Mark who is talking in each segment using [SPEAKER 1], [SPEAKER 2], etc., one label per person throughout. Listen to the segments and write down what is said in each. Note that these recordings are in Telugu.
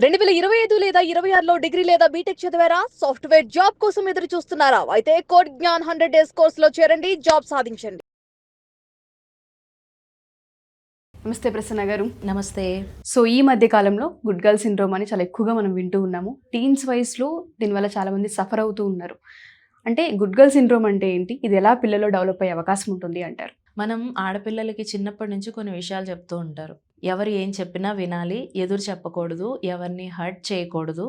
[SPEAKER 1] 2025 లేదా 26లో డిగ్రీ లేదా బీటెక్ చదివారా? సాఫ్ట్‌వేర్ జాబ్ కోసం ఎదురు చూస్తున్నారా? అయితే కోడ్ జ్ఞాన్ 100 డేస్ కోర్సులో చేరండి, జాబ్ సాధించండి.
[SPEAKER 2] నమస్తే ప్రసన్న గారు.
[SPEAKER 3] నమస్తే.
[SPEAKER 2] సో ఈ మధ్య కాలంలో గుడ్ గర్ల్ సిండ్రోమ్ అని చాలా ఎక్కువగా మనం వింటూ ఉన్నాము. టీన్స్ వయసులో దీనివల్ల చాలామంది సఫర్ అవుతూ ఉన్నారు. అంటే గుడ్ గర్ల్ సిండ్రోమ్ అంటే ఏంటి? ఇది ఎలా పిల్లల్లో డెవలప్ అయ్యే అవకాశం ఉంటుంది అంటారు?
[SPEAKER 3] మనం ఆడపిల్లలకి చిన్నప్పటి నుంచి కొన్ని విషయాలు చెప్తూ ఉంటారు. ఎవరు ఏం చెప్పినా వినాలి, ఎదురు చెప్పకూడదు, ఎవరిని హర్ట్ చేయకూడదు,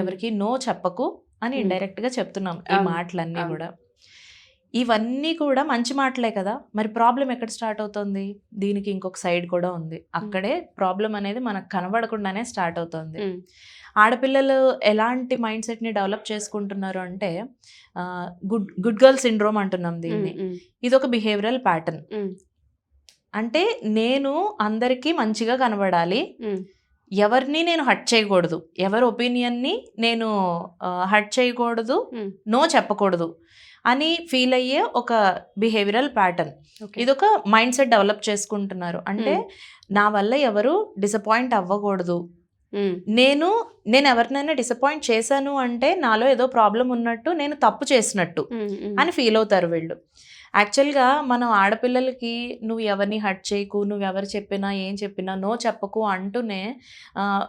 [SPEAKER 3] ఎవరికి నో చెప్పకు అని ఇండైరెక్ట్గా చెప్తున్నాం ఈ
[SPEAKER 2] అవును.
[SPEAKER 3] మాటలన్నీ
[SPEAKER 2] అవును.
[SPEAKER 3] కూడా. ఇవన్నీ కూడా మంచి మాటలే కదా, మరి ప్రాబ్లం ఎక్కడ స్టార్ట్ అవుతుంది? దీనికి ఇంకొక సైడ్ కూడా ఉంది. అక్కడే ప్రాబ్లం అనేది మనకు కనబడకుండానే స్టార్ట్ అవుతుంది. ఆడపిల్లలు ఎలాంటి మైండ్ సెట్ని డెవలప్ చేసుకుంటున్నారు అంటే గుడ్ గర్ల్ సిండ్రోమ్ అంటున్నాం దీన్ని. ఇది ఒక బిహేవియరల్ ప్యాటర్న్. అంటే నేను అందరికీ మంచిగా కనబడాలి, ఎవరిని నేను హర్ట్ చేయకూడదు, ఎవరి ఒపీనియన్ని నేను హర్ట్ చేయకూడదు, నో చెప్పకూడదు అని ఫీల్ అయ్యే ఒక బిహేవియరల్ ప్యాటర్న్. ఇదొక మైండ్ సెట్ డెవలప్ చేసుకుంటున్నారు. అంటే నా వల్ల ఎవరు డిసప్పాయింట్ అవ్వకూడదు, నేను ఎవరినైనా డిసప్పాయింట్ చేశాను అంటే నాలో ఏదో ప్రాబ్లం ఉన్నట్టు, నేను తప్పు చేసినట్టు అని ఫీల్ అవుతారు వీళ్ళు. యాక్చువల్గా మనం ఆడపిల్లలకి నువ్వు ఎవరిని హర్ట్ చేయకు, నువ్వు ఎవరు చెప్పినా ఏం చెప్పినా నో చెప్పకు అంటూనే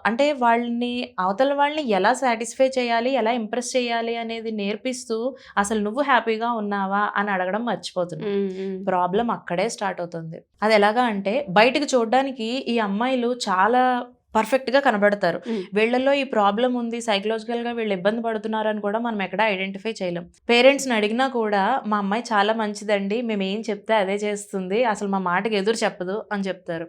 [SPEAKER 3] అంటే వాళ్ళని అవతల వాళ్ళని ఎలా సాటిస్ఫై చేయాలి, ఎలా ఇంప్రెస్ చేయాలి అనేది నేర్పిస్తూ అసలు నువ్వు హ్యాపీగా ఉన్నావా అని అడగడం మర్చిపోతున్నావు. ప్రాబ్లం అక్కడే స్టార్ట్ అవుతుంది. అది ఎలాగా అంటే బయటకు చూడడానికి ఈ అమ్మాయిలు చాలా పర్ఫెక్ట్గా కనబడతారు. వీళ్ళల్లో ఈ ప్రాబ్లం ఉంది, సైకలాజికల్గా వీళ్ళు ఇబ్బంది పడుతున్నారు అని కూడా మనం ఎక్కడ ఐడెంటిఫై చేయలేం. పేరెంట్స్ని అడిగినా కూడా మా అమ్మాయి చాలా మంచిదండి, మేము ఏం చెప్తే అదే చేస్తుంది, అసలు మా మాటకి ఎదురు చెప్పదు అని చెప్తారు.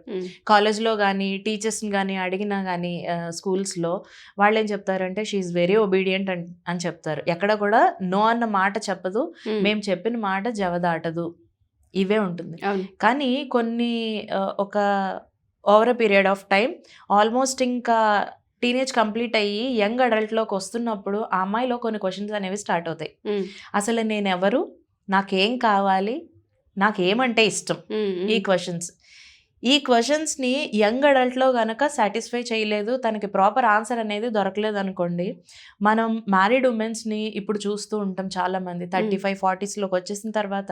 [SPEAKER 3] కాలేజ్లో కానీ టీచర్స్ని కానీ అడిగినా కానీ స్కూల్స్లో వాళ్ళు ఏం చెప్తారంటే షీఈ్ వెరీ ఒబీడియంట్ అని చెప్తారు. ఎక్కడ కూడా నో అన్న మాట చెప్పదు, మేము చెప్పిన మాట జవదాటదు, ఇవే ఉంటుంది. కానీ కొన్ని ఒక over a period of time almost ఇంకా టీనేజ్ కంప్లీట్ అయ్యి యంగ్ అడల్ట్లోకి వస్తున్నప్పుడు ఆ అమ్మాయిలో కొన్ని క్వశ్చన్స్ అనేవి స్టార్ట్ అవుతాయి. అసలు నేను ఎవరు, నాకేం కావాలి, నాకేమంటే ఇష్టం, ఈ క్వశ్చన్స్ని యంగ్ అడల్ట్లో కనుక సాటిస్ఫై చేయలేదు, తనకి ప్రాపర్ ఆన్సర్ అనేది దొరకలేదు అనుకోండి. మనం మ్యారీడ్ ఉమెన్స్ని ఇప్పుడు చూస్తూ ఉంటాం చాలామంది 35-40స్లోకి వచ్చేసిన తర్వాత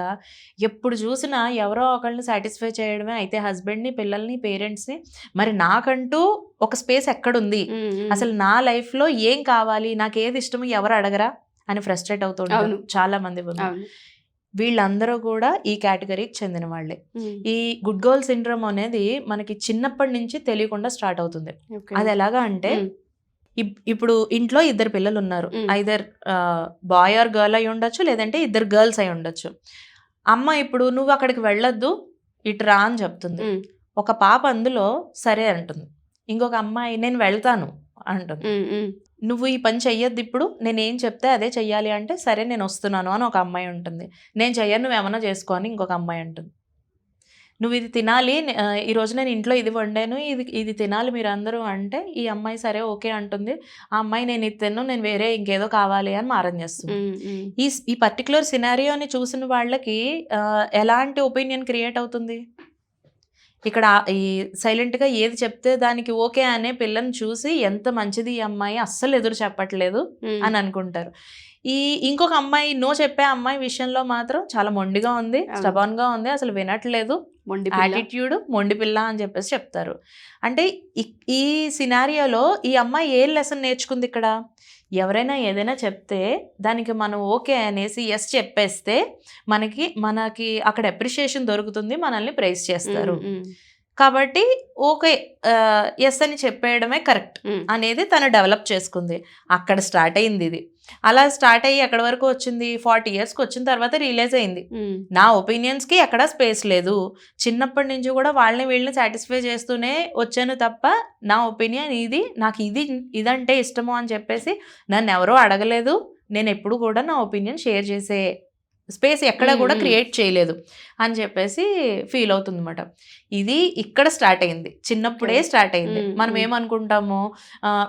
[SPEAKER 3] ఎప్పుడు చూసినా ఎవరో ఒకళ్ళని సాటిస్ఫై చేయడమే అయితే హస్బెండ్ని, పిల్లల్ని, పేరెంట్స్ని. మరి నాకంటూ ఒక స్పేస్ ఎక్కడుంది, అసలు నా లైఫ్లో ఏం కావాలి, నాకు ఏది ఇష్టమో ఎవరు అడగరా అని ఫ్రస్ట్రేట్ అవుతూ ఉంటారు చాలామంది ఉన్నారు. వీళ్ళందరూ కూడా ఈ కేటగిరీకి చెందిన వాళ్ళే. ఈ గుడ్ గర్ల్ సిండ్రోమ్ అనేది మనకి చిన్నప్పటి నుంచి తెలియకుండా స్టార్ట్ అవుతుంది. అది ఎలాగా అంటే ఇప్పుడు ఇంట్లో ఇద్దరు పిల్లలు ఉన్నారు, ఐదర్ బాయ్ ఆర్ గర్ల్ అయి ఉండొచ్చు, లేదంటే ఇద్దరు గర్ల్స్ అయి ఉండొచ్చు. అమ్మ ఇప్పుడు నువ్వు అక్కడికి వెళ్ళొద్దు, ఇటు రా అని చెప్తుంది. ఒక పాప అందులో సరే అంటుంది, ఇంకొక అమ్మాయి నేను వెళ్తాను అంటుంది. నువ్వు ఈ పని చెయ్యొద్దు, ఇప్పుడు నేనేం చెప్తే అదే చెయ్యాలి అంటే సరే నేను వస్తున్నాను అని ఒక అమ్మాయి ఉంటుంది. నేను చెయ్యను, నువ్వేమన్నా చేసుకో అని ఇంకొక అమ్మాయి ఉంటుంది. నువ్వు ఇది తినాలి, ఈరోజు నేను ఇంట్లో ఇది వండాను, ఇది తినాలి మీరందరూ అంటే ఈ అమ్మాయి సరే ఓకే అంటుంది. ఆ అమ్మాయి నేను ఇది తిన్ను, నేను వేరే ఇంకేదో కావాలి అని మారం చేస్తుంది. ఈ పర్టికులర్ సినారియోని చూసిన వాళ్ళకి ఎలాంటి ఒపీనియన్ క్రియేట్ అవుతుంది? ఇక్కడ ఈ సైలెంట్గా ఏది చెప్తే దానికి ఓకే అనే పిల్లని చూసి ఎంత మంచిది ఈ అమ్మాయి, అస్సలు ఎదురు చెప్పట్లేదు అని అనుకుంటారు. ఇంకొక అమ్మాయి నో చెప్పే అమ్మాయి విషయంలో మాత్రం చాలా మొండిగా ఉంది, స్టబాన్గా ఉంది, అసలు వినట్లేదు, యాటిట్యూడ్, మొండి పిల్ల అని చెప్పేసి చెప్తారు. అంటే ఈ సినారియోలో ఈ అమ్మాయి ఏ లెసన్ నేర్చుకుంది ఇక్కడ? ఎవరైనా ఏదైనా చెప్తే దానికి మనం ఓకే అనేసి ఎస్ చెప్పేస్తే మనకి అక్కడ అప్రిషియేషన్ దొరుకుతుంది, మనల్ని ప్రైజ్ చేస్తారు. కాబట్టి ఓకే ఎస్ అని చెప్పేయడమే కరెక్ట్ అనేది తను డెవలప్ చేసుకుంది. అక్కడ స్టార్ట్ అయింది ఇది. అలా స్టార్ట్ అయ్యి ఎక్కడి వరకు వచ్చింది? 40 yearsకి వచ్చిన తర్వాత రియలైజ్ అయింది, నా ఒపీనియన్స్కి ఎక్కడా స్పేస్ లేదు, చిన్నప్పటి నుంచి కూడా వాళ్ళని వీళ్ళని సాటిస్ఫై చేస్తూనే వచ్చాను తప్ప నా ఒపీనియన్ ఇది, నాకు ఇదంటే ఇష్టము అని చెప్పేసి నన్ను ఎవరో అడగలేదు, నేను ఎప్పుడు కూడా నా ఒపీనియన్ షేర్ చేసే స్పేస్ ఎక్కడ కూడా క్రియేట్ చేయలేదు అని చెప్పేసి ఫీల్ అవుతుంది అనమాట. ఇది ఇక్కడ స్టార్ట్ అయింది, చిన్నప్పుడే స్టార్ట్ అయింది. మనం ఏమనుకుంటాము,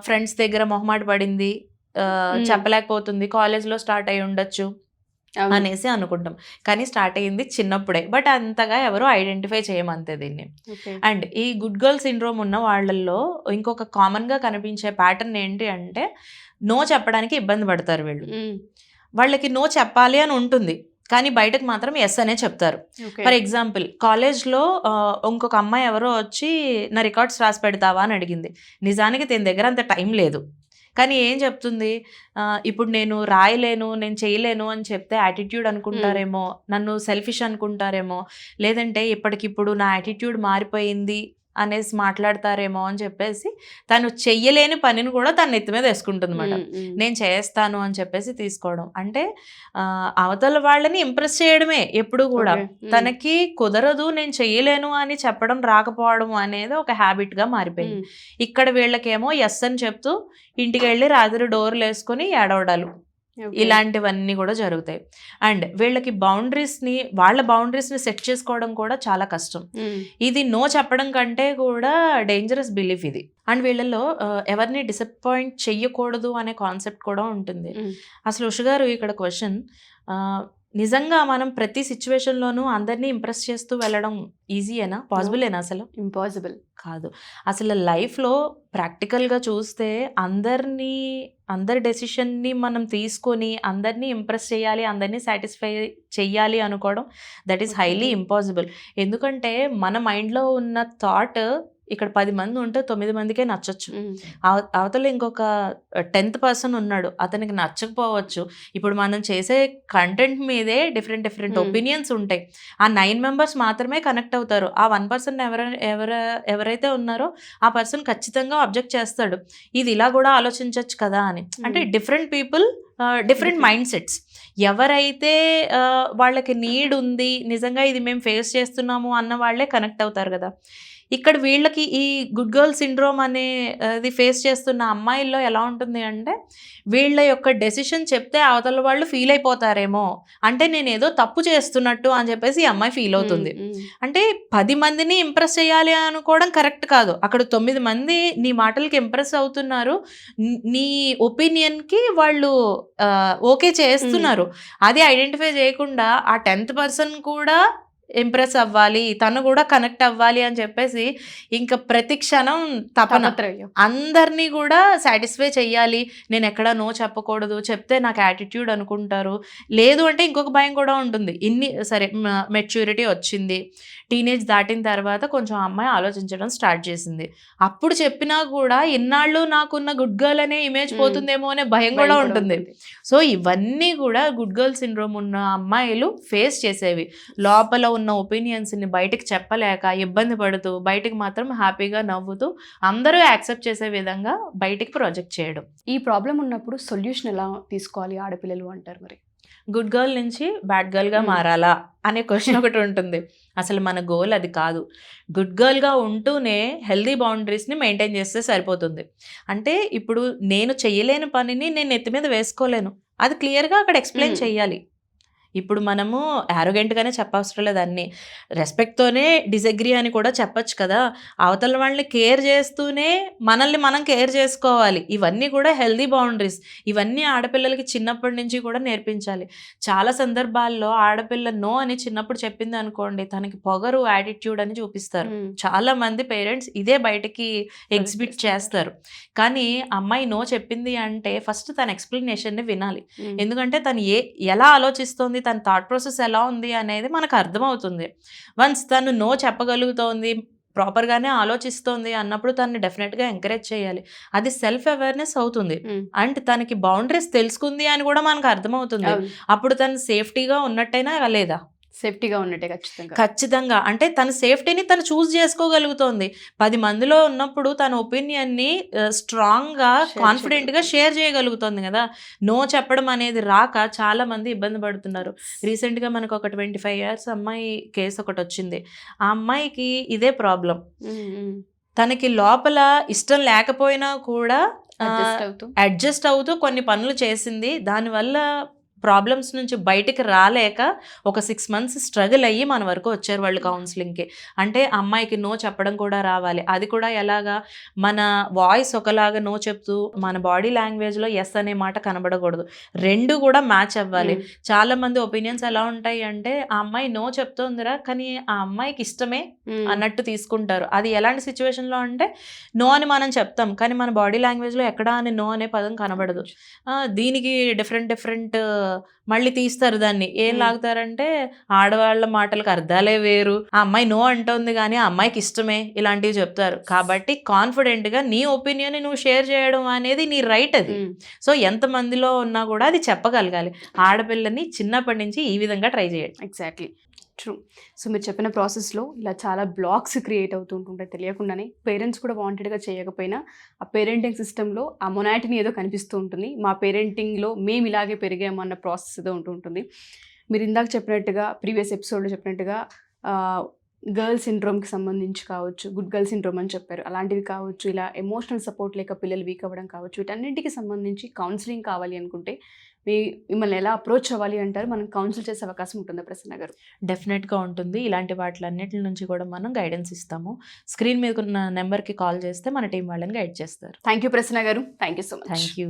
[SPEAKER 3] ఫ్రెండ్స్ దగ్గర మొహమాట పడింది, చెప్పలేకపోతుంది, కాలేజ్లో స్టార్ట్ అయి ఉండొచ్చు, అనేసి అనుకుంటాం. కానీ స్టార్ట్ అయ్యింది చిన్నప్పుడే. బట్ అంతగా ఎవరు ఐడెంటిఫై చేయమంతే దీన్ని. అండ్ ఈ గుడ్ గర్ల్ సిండ్రోమ్ ఉన్న వాళ్ళల్లో ఇంకొక కామన్గా కనిపించే ప్యాటర్న్ ఏంటి అంటే నో చెప్పడానికి ఇబ్బంది పడతారు వీళ్ళు. వాళ్ళకి నో చెప్పాలి అని ఉంటుంది కానీ బయటకు మాత్రం ఎస్ అనే చెప్తారు. ఫర్ ఎగ్జాంపుల్ కాలేజ్లో ఇంకొక అమ్మాయి ఎవరో వచ్చి నా రికార్డ్స్ రాసి పెడతావా అని అడిగింది. నిజానికి తన దగ్గర అంత టైం లేదు కానీ ఏం చెప్తుంది, ఇప్పుడు నేను రాయలేను నేను చేయలేను అని చెప్తే యాటిట్యూడ్ అనుకుంటారేమో, నన్ను సెల్ఫిష్ అనుకుంటారేమో, లేదంటే ఇప్పటికిప్పుడు నా యాటిట్యూడ్ మారిపోయింది అనేసి మాట్లాడతారేమో అని చెప్పేసి తను చెయ్యలేని పనిని కూడా తన నెత్తి మీద వేసుకుంటుంది అన్నమాట. నేను చేస్తాను అని చెప్పేసి తీసుకోవడం అంటే అవతల వాళ్ళని ఇంప్రెస్ చేయడమే ఎప్పుడు కూడా. తనకి కుదరదు నేను చెయ్యలేను అని చెప్పడం రాకపోవడం అనేది ఒక హ్యాబిట్గా మారిపోయింది. ఇక్కడ వీళ్ళకేమో ఎస్ అని చెప్తూ ఇంటికి వెళ్ళి రాత్రి డోర్లు వేసుకొని ఏడవడాలు ఇలాంటివన్నీ కూడా జరుగుతాయి. అండ్ వీళ్ళకి వాళ్ళ బౌండరీస్ని సెట్ చేసుకోవడం కూడా చాలా కష్టం. ఇది నో చెప్పడం కంటే కూడా డేంజరస్ బిలీఫ్ ఇది. అండ్ వీళ్ళలో ఎవరిని డిసప్పాయింట్ చెయ్యకూడదు అనే కాన్సెప్ట్ కూడా ఉంటుంది. అసలు ఉష గారు ఇక్కడ క్వశ్చన్, నిజంగా మనం ప్రతి సిచ్యువేషన్లోనూ అందరినీ ఇంప్రెస్ చేస్తూ వెళ్ళడం ఈజీయేనా, పాసిబులేనా? అసలు
[SPEAKER 2] ఇంపాసిబుల్
[SPEAKER 3] కాదు. అసలు లైఫ్లో ప్రాక్టికల్గా చూస్తే అందరి డెసిషన్ని మనం తీసుకొని అందరినీ ఇంప్రెస్ చేయాలి, అందరినీ సాటిస్ఫై చెయ్యాలి అనుకోవడం దట్ ఈస్ హైలీ ఇంపాసిబుల్. ఎందుకంటే మన మైండ్లో ఉన్న థాట్ ఇక్కడ 10 మంది ఉంటే 9 మందికే నచ్చచ్చు. అవతల ఇంకొక 10th పర్సన్ ఉన్నాడు, అతనికి నచ్చకపోవచ్చు. ఇప్పుడు మనం చేసే కంటెంట్ మీదే డిఫరెంట్ ఒపీనియన్స్ ఉంటాయి. ఆ 9 మెంబర్స్ మాత్రమే కనెక్ట్ అవుతారు. ఆ 1 పర్సన్ ఎవరైతే ఉన్నారో ఆ పర్సన్ ఖచ్చితంగా అబ్జెక్ట్ చేస్తాడు, ఇది ఇలా కూడా ఆలోచించవచ్చు కదా అని. అంటే different people different mind sets. ఎవరైతే వాళ్ళకి నీడ్ ఉంది, నిజంగా ఇది మేము ఫేస్ చేస్తున్నాము అన్న వాళ్ళే కనెక్ట్ అవుతారు కదా. ఇక్కడ వీళ్ళకి ఈ గుడ్ గర్ల్ సిండ్రోమ్ అనేది ఫేస్ చేస్తున్న అమ్మాయిల్లో ఎలా ఉంటుంది అంటే వీళ్ళ యొక్క డెసిషన్ చెప్తే అవతల వాళ్ళు ఫీల్ అయిపోతారేమో, అంటే నేను ఏదో తప్పు చేస్తున్నట్టు అని చెప్పేసి ఈ అమ్మాయి ఫీల్ అవుతుంది. అంటే 10 మందిని ఇంప్రెస్ చేయాలి అనుకోవడం కరెక్ట్ కాదు. అక్కడ 9 మంది నీ మాటలకి ఇంప్రెస్ అవుతున్నారు, నీ ఒపీనియన్కి వాళ్ళు ఓకే చేస్తున్నారు. అది ఐడెంటిఫై చేయకుండా ఆ 10th పర్సన్ కూడా ఇంప్రెస్ అవ్వాలి, తను కూడా కనెక్ట్ అవ్వాలి అని చెప్పేసి ఇంకా ప్రతి క్షణం తపన, అందరినీ కూడా సాటిస్ఫై చెయ్యాలి, నేను ఎక్కడ నో చెప్పకూడదు, చెప్తే నాకు యాటిట్యూడ్ అనుకుంటారు. లేదు అంటే ఇంకొక భయం కూడా ఉంటుంది. సరే మెచ్యూరిటీ వచ్చింది, టీనేజ్ దాటిన తర్వాత కొంచెం అమ్మాయి ఆలోచించడం స్టార్ట్ చేసింది, అప్పుడు చెప్పినా కూడా ఇన్నాళ్ళు నాకున్న గుడ్ గర్ల్ అనే ఇమేజ్ పోతుందేమో అనే భయం కూడా ఉంటుంది. సో ఇవన్నీ కూడా గుడ్ గర్ల్ సిండ్రోమ్ ఉన్న అమ్మాయిలు ఫేస్ చేసేవి. లోపల ఉన్న ఒపీనియన్స్ని బయటకు చెప్పలేక ఇబ్బంది పడుతూ బయటకు మాత్రం హ్యాపీగా నవ్వుతూ అందరూ యాక్సెప్ట్ చేసే విధంగా బయటికి ప్రొజెక్ట్ చేయడం.
[SPEAKER 2] ఈ ప్రాబ్లం ఉన్నప్పుడు సొల్యూషన్ ఎలా తీసుకోవాలి ఆడపిల్లలు అంటారు? మరి
[SPEAKER 3] గుడ్ గర్ల్ నుంచి బ్యాడ్ గర్ల్గా మారాలా అనే క్వశ్చన్ ఒకటి ఉంటుంది. అసలు మన గోల్ అది కాదు. గుడ్ గర్ల్గా ఉంటూనే హెల్దీ బౌండరీస్ని మెయింటైన్ చేస్తే సరిపోతుంది. అంటే ఇప్పుడు నేను చెయ్యలేని పనిని నేను నెత్తి మీద వేసుకోలేను, అది క్లియర్గా అక్కడ ఎక్స్ప్లెయిన్ చేయాలి. ఇప్పుడు మనము యారోగెంట్గానే చెప్పవసరం లేదు, అన్నీ రెస్పెక్ట్తోనే డిసగ్రీ అని కూడా చెప్పచ్చు కదా. అవతల వాళ్ళని కేర్ చేస్తూనే మనల్ని మనం కేర్ చేసుకోవాలి. ఇవన్నీ కూడా హెల్దీ బౌండరీస్. ఇవన్నీ ఆడపిల్లలకి చిన్నప్పటి నుంచి కూడా నేర్పించాలి. చాలా సందర్భాల్లో ఆడపిల్ల నో అని చిన్నప్పుడు చెప్పింది అనుకోండి, తనకి పొగరు యాటిట్యూడ్ అని చూపిస్తారు. చాలా మంది పేరెంట్స్ ఇదే బయటకి ఎగ్జిబిట్ చేస్తారు. కానీ అమ్మాయి నో చెప్పింది అంటే ఫస్ట్ తన ఎక్స్ప్లెనేషన్ని వినాలి. ఎందుకంటే తను ఎలా ఆలోచిస్తోంది, తన థాట్ ప్రాసెస్ ఎలా ఉంది అనేది మనకు అర్థమవుతుంది. వన్స్ తను నో చెప్పగలుగుతోంది, ప్రాపర్గానే ఆలోచిస్తోంది అన్నప్పుడు తనని డెఫినెట్గా ఎంకరేజ్ చేయాలి. అది సెల్ఫ్ అవేర్నెస్ అవుతుంది. అండ్ తనకి బౌండరీస్ తెలుసుకుంది అని కూడా మనకు అర్థమవుతుంది. అప్పుడు తను సేఫ్టీగా ఉన్నట్టయినా లేదా?
[SPEAKER 2] సేఫ్టీగా ఉన్నట్టే
[SPEAKER 3] ఖచ్చితంగా. అంటే తన సేఫ్టీని తను చూస్ చేసుకోగలుగుతోంది. 10 మందిలో ఉన్నప్పుడు తన ఒపీనియన్ని స్ట్రాంగ్గా కాన్ఫిడెంట్గా షేర్ చేయగలుగుతుంది కదా. నో చెప్పడం అనేది రాక చాలా మంది ఇబ్బంది పడుతున్నారు. రీసెంట్గా మనకు ఒక 25 years అమ్మాయి కేసు ఒకటి వచ్చింది. ఆ అమ్మాయికి ఇదే ప్రాబ్లం. తనకి లోపల ఇష్టం లేకపోయినా కూడా అడ్జస్ట్ అవుతూ కొన్ని పనులు చేసింది. దానివల్ల ప్రాబ్లమ్స్ నుంచి బయటికి రాలేక ఒక 6 months స్ట్రగుల్ అయ్యి మన వరకు వచ్చారు వాళ్ళు కౌన్సిలింగ్కి. అంటే అమ్మాయికి నో చెప్పడం కూడా రావాలి. అది కూడా ఎలాగా, మన వాయిస్ ఒకలాగా నో చెప్తూ మన బాడీ లాంగ్వేజ్లో ఎస్ అనే మాట కనబడకూడదు, రెండు కూడా మ్యాచ్ అవ్వాలి. చాలా మంది ఒపీనియన్స్ ఎలా ఉంటాయి అంటే ఆ అమ్మాయి నో చెప్తోందిరా కానీ ఆ అమ్మాయికి ఇష్టమే అన్నట్టు తీసుకుంటారు. అది ఎలాంటి సిచ్యువేషన్లో అంటే నో అని మనం చెప్తాం కానీ మన బాడీ లాంగ్వేజ్లో ఎక్కడా అని నో అనే పదం కనబడదు. దీనికి డిఫరెంట్ మళ్ళీ తీస్తారు దాన్ని. ఏం లాగుతారంటే ఆడవాళ్ళ మాటలకు అర్థాలే వేరు, ఆ అమ్మాయి నో అంటోంది కానీ ఆ అమ్మాయికి ఇష్టమే, ఇలాంటివి చెప్తారు. కాబట్టి కాన్ఫిడెంట్గా నీ ఒపీనియన్ నువ్వు షేర్ చేయడం అనేది నీ రైట్ అది. సో ఎంతమందిలో ఉన్నా కూడా అది చెప్పగలగాలి. ఆడపిల్లని చిన్నప్పటి నుంచి ఈ విధంగా ట్రై చేయండి.
[SPEAKER 2] Exactly true. సో మీరు చెప్పిన ప్రాసెస్లో ఇలా చాలా బ్లాక్స్ క్రియేట్ అవుతుంటుంటాయి తెలియకుండానే. పేరెంట్స్ కూడా వాంటెడ్గా చేయకపోయినా ఆ పేరెంటింగ్ సిస్టంలో ఆ మొనాటిని ఏదో కనిపిస్తూ ఉంటుంది. మా పేరెంటింగ్లో మేము ఇలాగే పెరిగాము అన్న ప్రాసెస్ ఏదో ఉంటుంటుంది. మీరు ఇందాక చెప్పినట్టుగా ప్రీవియస్ ఎపిసోడ్లో చెప్పినట్టుగా గర్ల్ సిండ్రోమ్కి సంబంధించి కావచ్చు, గుడ్ గర్ల్ సిండ్రోమ్ అని చెప్పారు, అలాంటివి కావచ్చు, ఇలా ఎమోషనల్ సపోర్ట్ లేక పిల్లలు వీక్ అవ్వడం కావచ్చు, వీటన్నింటికి సంబంధించి కౌన్సిలింగ్ కావాలి అనుకుంటే మిమ్మల్ని ఎలా అప్రోచ్ అవ్వాలి అంటారు? మనం కౌన్సిల్ చేసే అవకాశం ఉంటుందా ప్రసన్న గారు?
[SPEAKER 3] డెఫినెట్గా ఉంటుంది. ఇలాంటి వాటిలన్నిటి నుంచి కూడా మనం గైడెన్స్ ఇస్తాము. స్క్రీన్ మీద ఉన్న నెంబర్కి కాల్ చేస్తే మన టీం వాళ్ళని గైడ్ చేస్తారు.
[SPEAKER 2] థ్యాంక్ యూ ప్రసన్న గారు. Thank you so much.
[SPEAKER 3] Thank you.